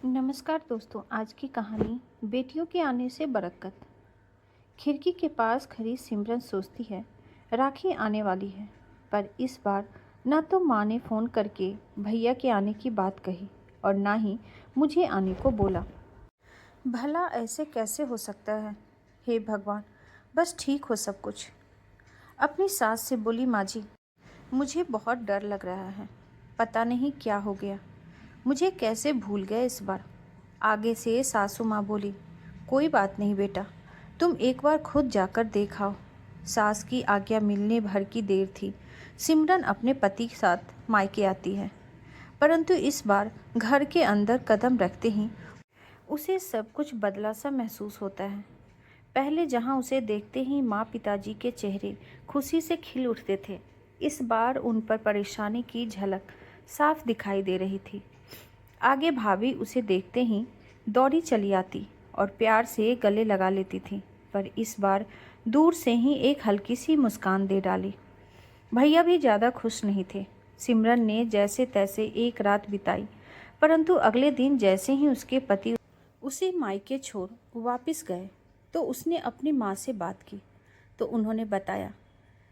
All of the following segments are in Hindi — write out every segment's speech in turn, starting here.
नमस्कार दोस्तों। आज की कहानी बेटियों के आने से बरकत। खिड़की के पास खड़ी सिमरन सोचती है राखी आने वाली है, पर इस बार ना तो माँ ने फ़ोन करके भैया के आने की बात कही और ना ही मुझे आने को बोला। भला ऐसे कैसे हो सकता है? हे भगवान, बस ठीक हो सब कुछ। अपनी सास से बोली, माँ जी मुझे बहुत डर लग रहा है, पता नहीं क्या हो गया, मुझे कैसे भूल गए इस बार। आगे से सासू माँ बोली, कोई बात नहीं बेटा, तुम एक बार खुद जाकर देख आओ। सास की आज्ञा मिलने भर की देर थी। सिमरन अपने पति के साथ मायके आती है, परंतु इस बार घर के अंदर कदम रखते ही उसे सब कुछ बदला सा महसूस होता है। पहले जहाँ उसे देखते ही माँ पिताजी के चेहरे खुशी से खिल उठते थे, इस बार उन पर परेशानी की झलक साफ दिखाई दे रही थी। आगे भाभी उसे देखते ही दौड़ी चली आती और प्यार से गले लगा लेती थी, पर इस बार दूर से ही एक हल्की सी मुस्कान दे डाली। भैया भी ज़्यादा खुश नहीं थे। सिमरन ने जैसे तैसे एक रात बिताई, परंतु अगले दिन जैसे ही उसके पति उसे मायके छोड़ वापस गए तो उसने अपनी माँ से बात की, तो उन्होंने बताया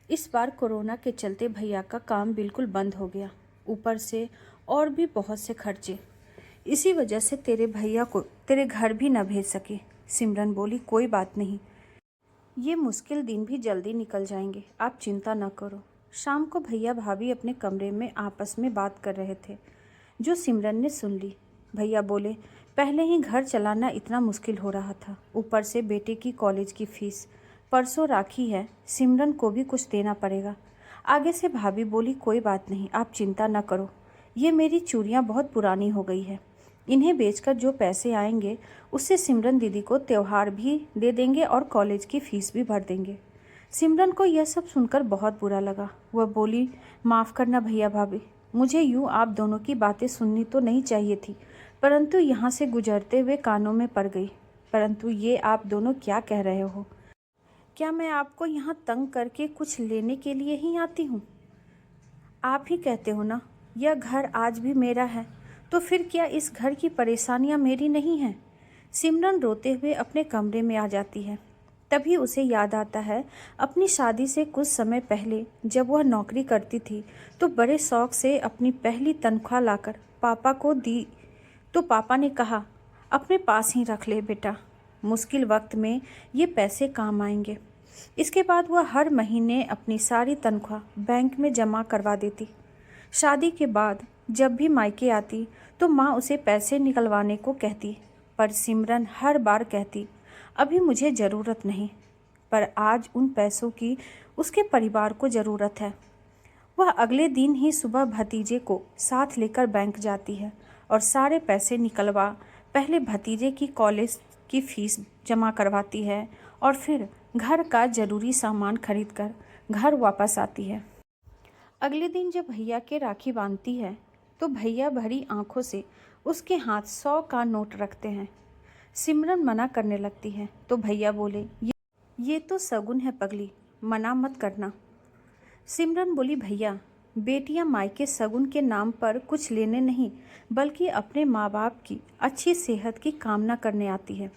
इस बार कोरोना के चलते भैया का काम बिल्कुल बंद हो गया, ऊपर से और भी बहुत से खर्चे, इसी वजह से तेरे भैया को तेरे घर भी न भेज सके। सिमरन बोली, कोई बात नहीं, ये मुश्किल दिन भी जल्दी निकल जाएंगे, आप चिंता न करो। शाम को भैया भाभी अपने कमरे में आपस में बात कर रहे थे, जो सिमरन ने सुन ली। भैया बोले, पहले ही घर चलाना इतना मुश्किल हो रहा था, ऊपर से बेटे की कॉलेज की फीस, परसों राखी है, सिमरन को भी कुछ देना पड़ेगा। आगे से भाभी बोली, कोई बात नहीं, आप चिंता न करो, ये मेरी चूड़ियाँ बहुत पुरानी हो गई है, इन्हें बेचकर जो पैसे आएंगे उससे सिमरन दीदी को त्योहार भी दे देंगे और कॉलेज की फ़ीस भी भर देंगे। सिमरन को यह सब सुनकर बहुत बुरा लगा। वह बोली, माफ़ करना भैया भाभी, मुझे यूँ आप दोनों की बातें सुननी तो नहीं चाहिए थी, परंतु यहाँ से गुजरते हुए कानों में पड़ गई। परंतु ये आप दोनों क्या कह रहे हो? क्या मैं आपको यहाँ तंग करके कुछ लेने के लिए ही आती हूँ? आप ही कहते हो ना, यह घर आज भी मेरा है, तो फिर क्या इस घर की परेशानियां मेरी नहीं हैं? सिमरन रोते हुए अपने कमरे में आ जाती है। तभी उसे याद आता है अपनी शादी से कुछ समय पहले जब वह नौकरी करती थी तो बड़े शौक से अपनी पहली तनख्वाह लाकर पापा को दी, तो पापा ने कहा, अपने पास ही रख ले बेटा, मुश्किल वक्त में ये पैसे काम आएंगे। इसके बाद वह हर महीने अपनी सारी तनख्वाह बैंक में जमा करवा देती। शादी के बाद जब भी मायके आती तो माँ उसे पैसे निकलवाने को कहती, पर सिमरन हर बार कहती, अभी मुझे ज़रूरत नहीं। पर आज उन पैसों की उसके परिवार को ज़रूरत है। वह अगले दिन ही सुबह भतीजे को साथ लेकर बैंक जाती है और सारे पैसे निकलवा पहले भतीजे की कॉलेज की फ़ीस जमा करवाती है और फिर घर का ज़रूरी सामान खरीदकर घर वापस आती है। अगले दिन जब भैया के राखी बांधती है तो भैया भरी आंखों से उसके हाथ 100 का नोट रखते हैं। सिमरन मना करने लगती है तो भैया बोले, ये तो शगुन है पगली, मना मत करना। सिमरन बोली, भैया बेटियां मायके शगुन के नाम पर कुछ लेने नहीं बल्कि अपने माँ बाप की अच्छी सेहत की कामना करने आती है।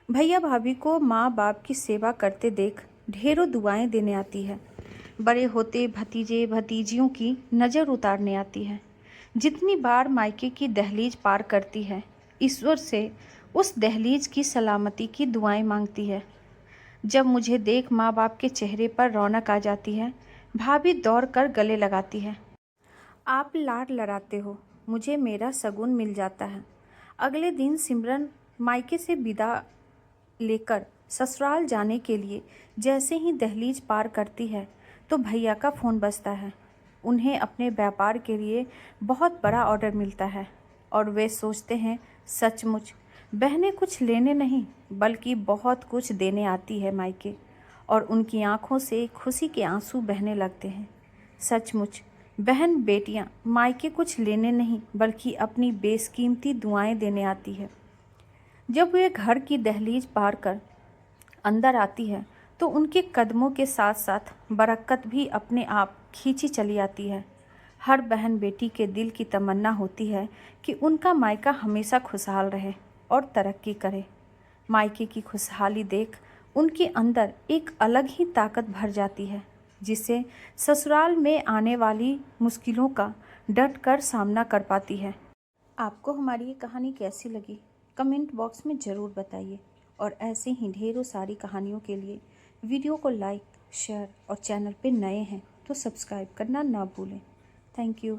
भैया भाभी को माँ बाप की सेवा करते देख ढेरों दुआएं देने आती है। बड़े होते भतीजे भतीजियों की नज़र उतारने आती है। जितनी बार मायके की दहलीज पार करती है, ईश्वर से उस दहलीज की सलामती की दुआएं मांगती है। जब मुझे देख माँ बाप के चेहरे पर रौनक आ जाती है, भाभी दौड़ कर गले लगाती है, आप लाड लड़ाते हो, मुझे मेरा शगुन मिल जाता है। अगले दिन सिमरन मायके से विदा लेकर ससुराल जाने के लिए जैसे ही दहलीज पार करती है तो भैया का फ़ोन बजता है। उन्हें अपने व्यापार के लिए बहुत बड़ा ऑर्डर मिलता है और वे सोचते हैं, सचमुच बहनें कुछ लेने नहीं बल्कि बहुत कुछ देने आती है मायके, और उनकी आंखों से खुशी के आंसू बहने लगते हैं। सचमुच बहन बेटियां मायके कुछ लेने नहीं बल्कि अपनी बेशकीमती दुआएं देने आती है। जब वे घर की दहलीज पार कर अंदर आती है तो उनके कदमों के साथ साथ बरकत भी अपने आप खींची चली आती है। हर बहन बेटी के दिल की तमन्ना होती है कि उनका मायका हमेशा खुशहाल रहे और तरक्की करे। मायके की खुशहाली देख उनके अंदर एक अलग ही ताकत भर जाती है, जिससे ससुराल में आने वाली मुश्किलों का डट कर सामना कर पाती है। आपको हमारी ये कहानी कैसी लगी? कमेंट बॉक्स में ज़रूर बताइए और ऐसे ही ढेरों सारी कहानियों के लिए वीडियो को लाइक, शेयर और चैनल पे नए हैं तो सब्सक्राइब करना ना भूलें। Thank you.